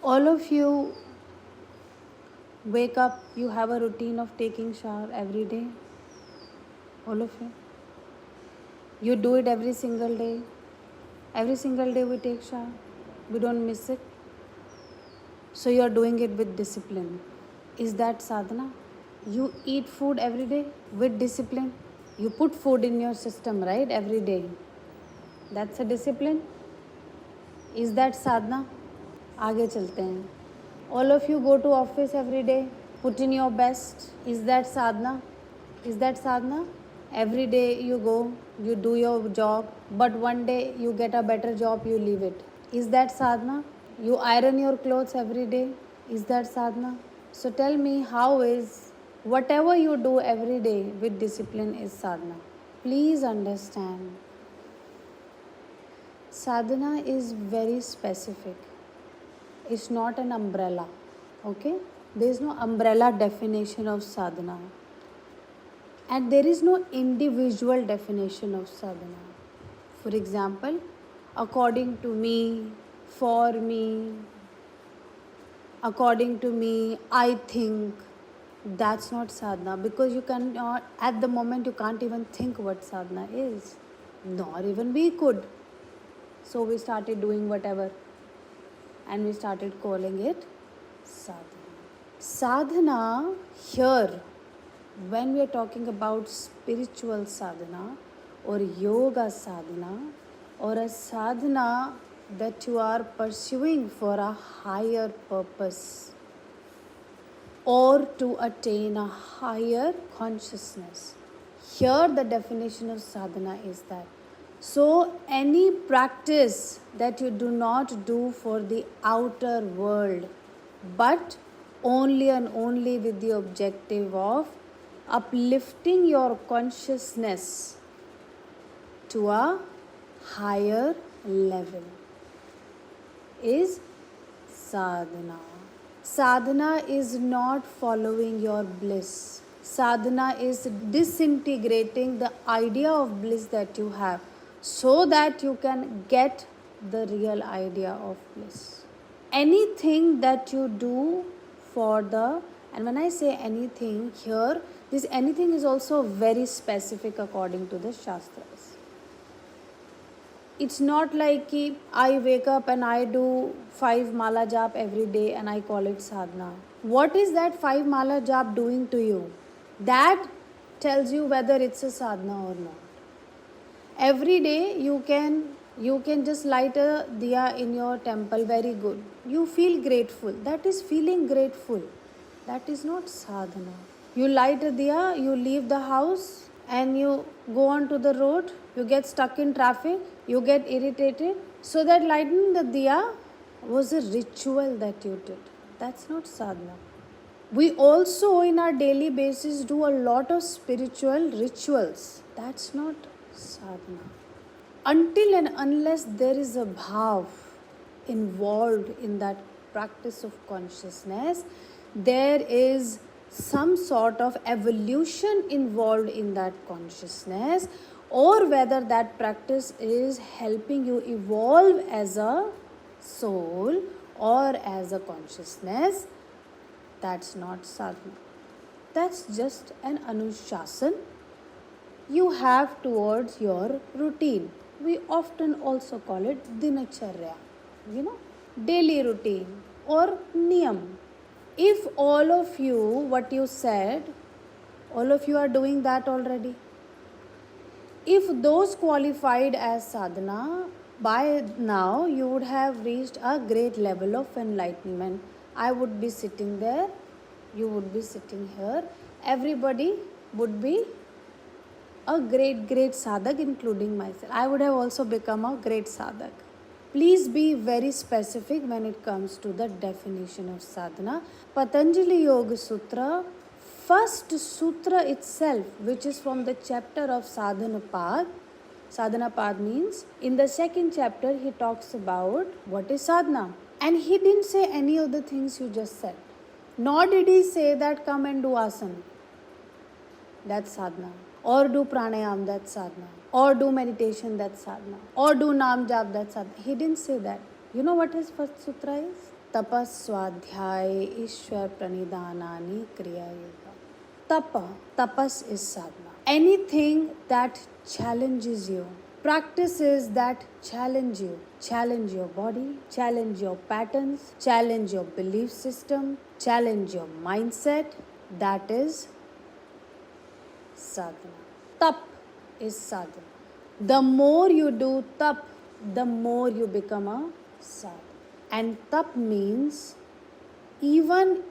All of you wake up, you have a routine of taking shower every day. All of you. You do it every single day. Every single day we take shower. We don't miss it. So you are doing it with discipline. Is that sadhana? You eat food every day with discipline. You put food in your system, right? Every day. That's a discipline. Is that sadhana? आगे चलते हैं. All of you go to office every day. Put in your best. Is that sadhana? Is that sadhana? Every day you go, you do your job, but one day you get a better job, you leave it. Is that sadhana? You iron your clothes every day. Is that sadhana? So tell me, how is whatever you do every day with discipline is sadhana? Please understand. Sadhana is very specific. It's not an umbrella. Okay? There is no umbrella definition of sadhana. And there is no individual definition of sadhana. For example, according to me, for me, according to me, I think, that's not sadhana, because you cannot, at the moment you can't even think what sadhana is, nor even we could. So we started doing whatever and we started calling it sadhana. Sadhana here, when we are talking about spiritual sadhana or yoga sadhana or a sadhana that you are pursuing for a higher purpose or to attain a higher consciousness. Here the definition of sadhana is that. So any practice that you do not do for the outer world, but only and only with the objective of uplifting your consciousness to a higher level, is sadhana. Sadhana is not following your bliss. Sadhana is disintegrating the idea of bliss that you have so that you can get the real idea of bliss. Anything that you do for the, and when I say anything here, this anything is also very specific according to the Shastras. It's not like I wake up and I do 5 mala jap every day and I call it sadhana. What is that 5 mala jap doing to you? That tells you whether it's a sadhana or not. Every day you can just light a diya in your temple, very good. You feel grateful. That is feeling grateful. That is not sadhana. You light a diya, you leave the house and you go on to the road, you get stuck in traffic, you get irritated. So that lighting the diya was a ritual that you did. That's not sadhana. We also in our daily basis do a lot of spiritual rituals. That's not sadhana. Until and unless there is a bhav involved in that practice of consciousness, there is some sort of evolution involved in that consciousness, or whether that practice is helping you evolve as a soul or as a consciousness, that's not sadhana. That's just an anushasan you have towards your routine. We often also call it dinacharya, daily routine or niyam. If all of you, what you said, all of you are doing that already. If those qualified as sadhana, by now you would have reached a great level of enlightenment. I would be sitting there, you would be sitting here, everybody would be a great sadhak, including myself. I would have also become a great sadhak. Please be very specific when it comes to the definition of sadhana. Patanjali Yoga Sutra, first sutra itself, which is from the chapter of Sadhanapad. Sadhanapad means, in the second chapter he talks about what is sadhana. And he didn't say any of the things you just said. Nor did he say that come and do asana. That's sadhana. Or do pranayam, that's sadhana. Or do meditation, that's sadhana. Or do nam jap, that's sadhana. He didn't say that. You know what his first sutra is? तपः स्वाध्याय ईश्वर प्रणिधानानि क्रिया yoga. Tapa, tapas is sadhana. Anything that challenges you, practices that challenge you, challenge your body, challenge your patterns, challenge your belief system, challenge your mindset, that is sadhana. Tap is sadhana. The more you do tap, the more you become a sadhana. And tap means even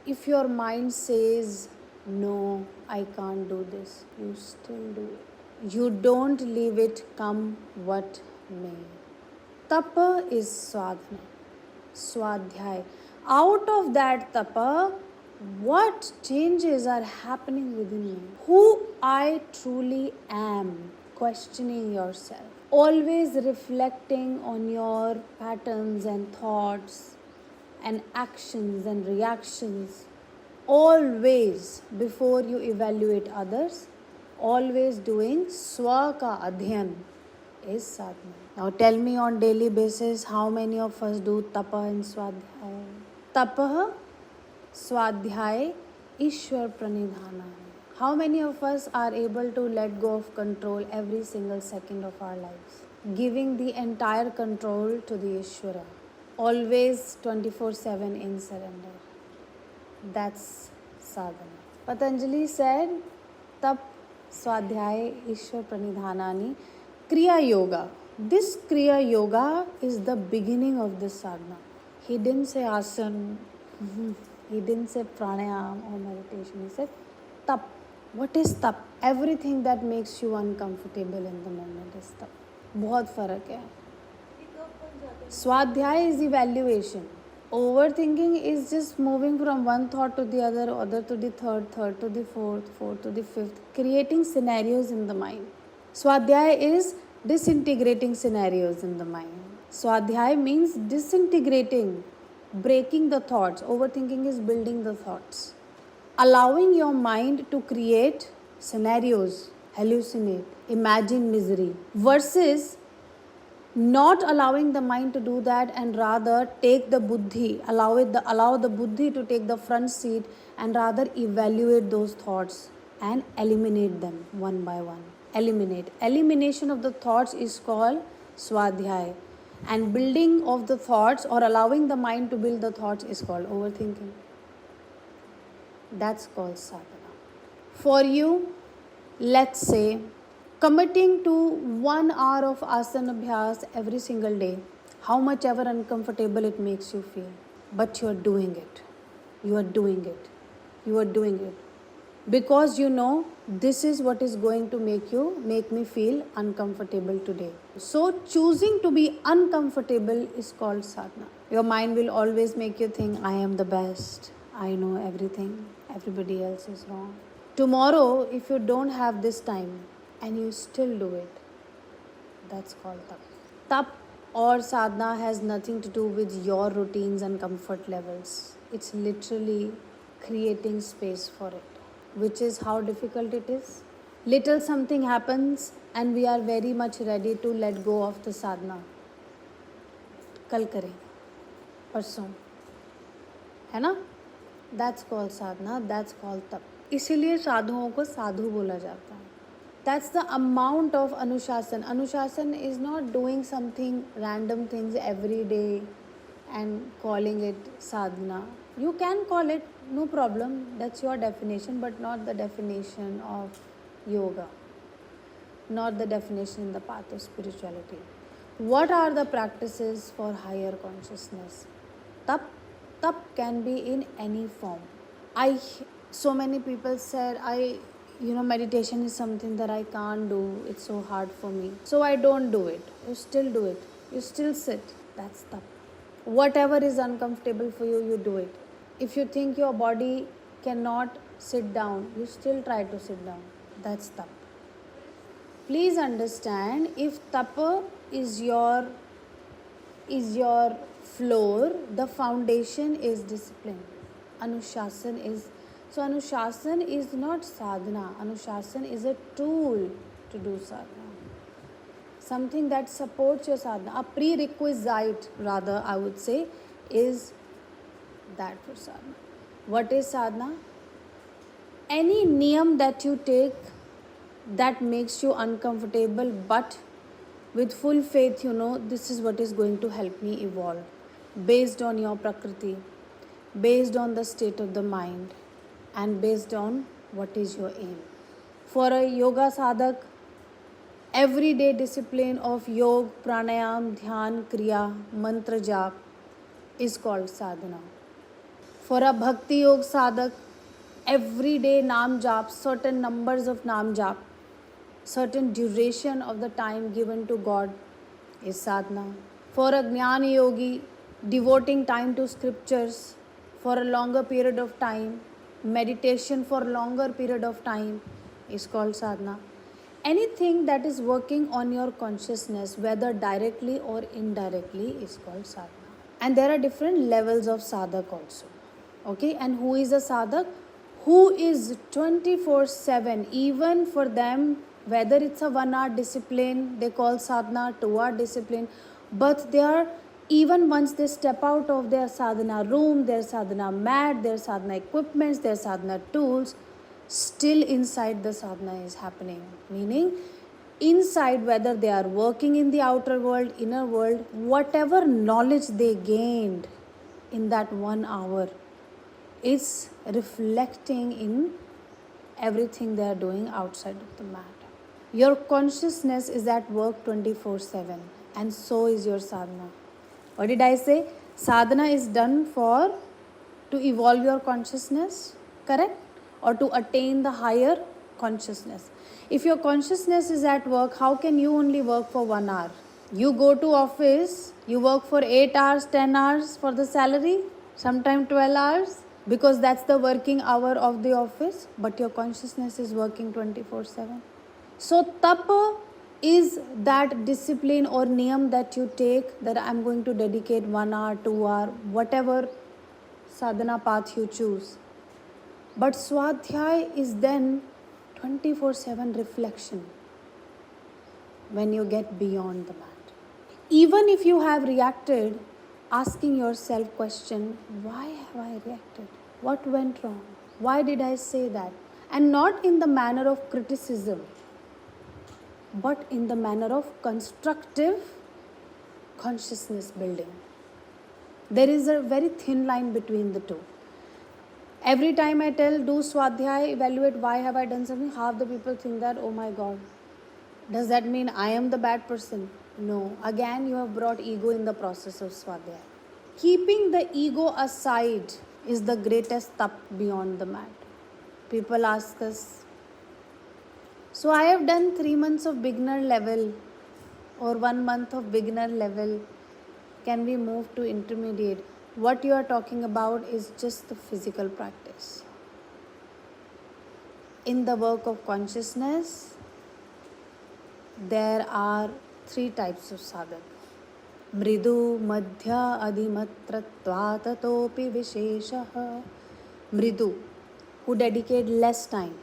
if your mind says, no, I can't do this, you still do it. You don't leave it come what may. Tapa is sadhana, swadhyay. Out of that tapa, what changes are happening within me? Who I truly am, questioning yourself. Always reflecting on your patterns and thoughts and actions and reactions. Always, before you evaluate others, always doing swa ka adhyan is sadhana. Now tell me on daily basis how many of us do tapa and swadhyaya. Tapah, swadhyaya, ishwar pranidhana. How many of us are able to let go of control every single second of our lives? Giving the entire control to the Ishwara. Always 24/7 in surrender. That's sadhana. Patanjali said, Tap Swadhyaya Ishwar Pranidhanani Kriya Yoga. This Kriya Yoga is the beginning of this sadhana. He didn't say asana, he didn't say pranayam or meditation. He said tap. What is tap? Everything that makes you uncomfortable in the moment is tap. बहुत फर्क है. Swadhyaya is evaluation. Overthinking is just moving from one thought to the other to the third to the fourth to the fifth, creating scenarios in the mind. Swadhyaya is disintegrating scenarios in the mind. Swadhyaya means disintegrating, breaking the thoughts. Overthinking is building the thoughts. Allowing your mind to create scenarios, hallucinate, imagine misery, versus not allowing the mind to do that and rather take the buddhi, allow the buddhi to take the front seat and rather evaluate those thoughts and eliminate them one by one. Elimination of the thoughts is called swadhyaya, and building of the thoughts or allowing the mind to build the thoughts is called overthinking. That's called sadhana. For you, let's say committing to 1 hour of asana abhyas every single day, how much ever uncomfortable it makes you feel, but you are doing it. You are doing it. You are doing it. Because you know this is what is going to make me feel uncomfortable today. So choosing to be uncomfortable is called sadhana. Your mind will always make you think, I am the best. I know everything. Everybody else is wrong. Tomorrow, if you don't have this time and you still do it, that's called tap. Tap or sadhana has nothing to do with your routines and comfort levels. It's literally creating space for it, which is how difficult it is. Little something happens and we are very much ready to let go of the sadhana. कल करेंगे, परसों, है ना? That's called sadhana, that's called tap. इसीलिए साधुओं को साधु बोला जाता है. That's the amount of Anushasana. Anushasana is not doing something, random things every day and calling it sadhana. You can call it, no problem, that's your definition, but not the definition of yoga, not the definition in the path of spirituality. What are the practices for higher consciousness? Tap can be in any form. So many people said, meditation is something that I can't do. It's so hard for me. So I don't do it. You still do it. You still sit. That's tap. Whatever is uncomfortable for you, you do it. If you think your body cannot sit down, you still try to sit down. That's tap. Please understand, if tapa is your floor, the foundation is discipline. Anushasana is not sadhana. Anushasana is a tool to do sadhana. Something that supports your sadhana. A prerequisite, rather, I would say, is that for sadhana. What is sadhana? Any niyam that you take that makes you uncomfortable, but with full faith, this is what is going to help me evolve, based on your prakriti, based on the state of the mind, and based on what is your aim. For a yoga sadhak, everyday discipline of yoga, pranayam, dhyan, kriya, mantra jap is called sadhana. For a bhakti yoga sadhak, everyday naam jap, certain numbers of naam jap, certain duration of the time given to God is sadhana. For a jnana yogi, devoting time to scriptures for a longer period of time, meditation for a longer period of time is called sadhana. Anything that is working on your consciousness, whether directly or indirectly, is called sadhana. And there are different levels of sadhak also. Okay, and who is a sadhak? Who is 24/7, even for them, whether it's a 1 hour discipline, they call sadhana, 2 hour discipline, but they are, even once they step out of their sadhana room, their sadhana mat, their sadhana equipments, their sadhana tools, still inside the sadhana is happening. Meaning, inside, whether they are working in the outer world, inner world, whatever knowledge they gained in that 1 hour is reflecting in everything they are doing outside of the mat. Your consciousness is at work 24/7, and so is your sadhana. What did I say? Sadhana is done to evolve your consciousness, correct? Or to attain the higher consciousness. If your consciousness is at work, how can you only work for 1 hour? You go to office, you work for 8 hours, 10 hours for the salary, sometime 12 hours, because that's the working hour of the office, but your consciousness is working 24/7. So tapa is that discipline or niyam that you take, that I'm going to dedicate 1 hour, 2 hour, whatever sadhana path you choose. But swadhyay is then 24/7 reflection when you get beyond the mat. Even if you have reacted, asking yourself question, why have I reacted? What went wrong? Why did I say that? And not in the manner of criticism, but in the manner of constructive consciousness building. There is a very thin line between the two. Every time I tell, do swadhyay, evaluate why have I done something, half the people think that, oh my God, does that mean I am the bad person? No. Again, you have brought ego in the process of swadhyay. Keeping the ego aside is the greatest tap beyond the mat. People ask us, so I have done 3 months of beginner level or 1 month of beginner level. Can we move to intermediate? What you are talking about is just the physical practice. In the work of consciousness, there are 3 types of sadhak. Mridu, madhya, adhimatratva tatopi visheshah. Mridu, who dedicate less time.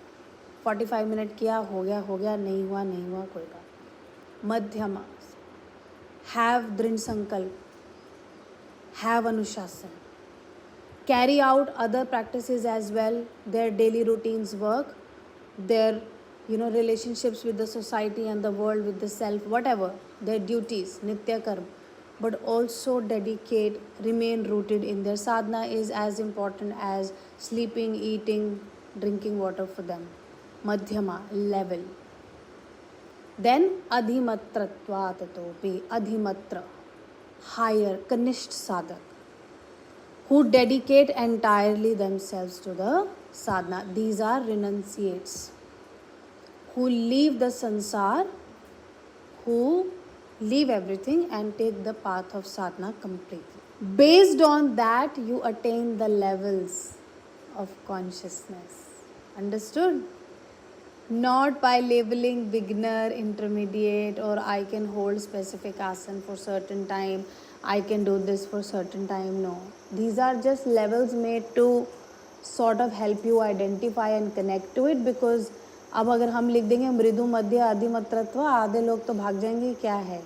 45 minute किया, हो गया, नहीं हुआ, कोई बात. Madhyama, have drin sankalp, have anushasan, carry out other practices as well, their daily routines work, their relationships with the society and the world, with the self, whatever, their duties, nitya karma, but also dedicate, remain rooted in their sadhana is as important as sleeping, eating, drinking water for them. Madhyama, level. Then adhimatratva tatopi, adhimatra, higher, kanisht sadhak, who dedicate entirely themselves to the sadhana. These are renunciates, who leave the sansar, who leave everything and take the path of sadhana completely. Based on that, you attain the levels of consciousness. Understood? Not by labeling beginner, intermediate, or I can hold specific asana for certain time, I can do this for certain time. No. These are just levels made to sort of help you identify and connect to it, because अब अगर हम लिख देंगे मृदु मध्य आदि मत्रत्व, आधे लोग तो भाग जाएंगे क्या है.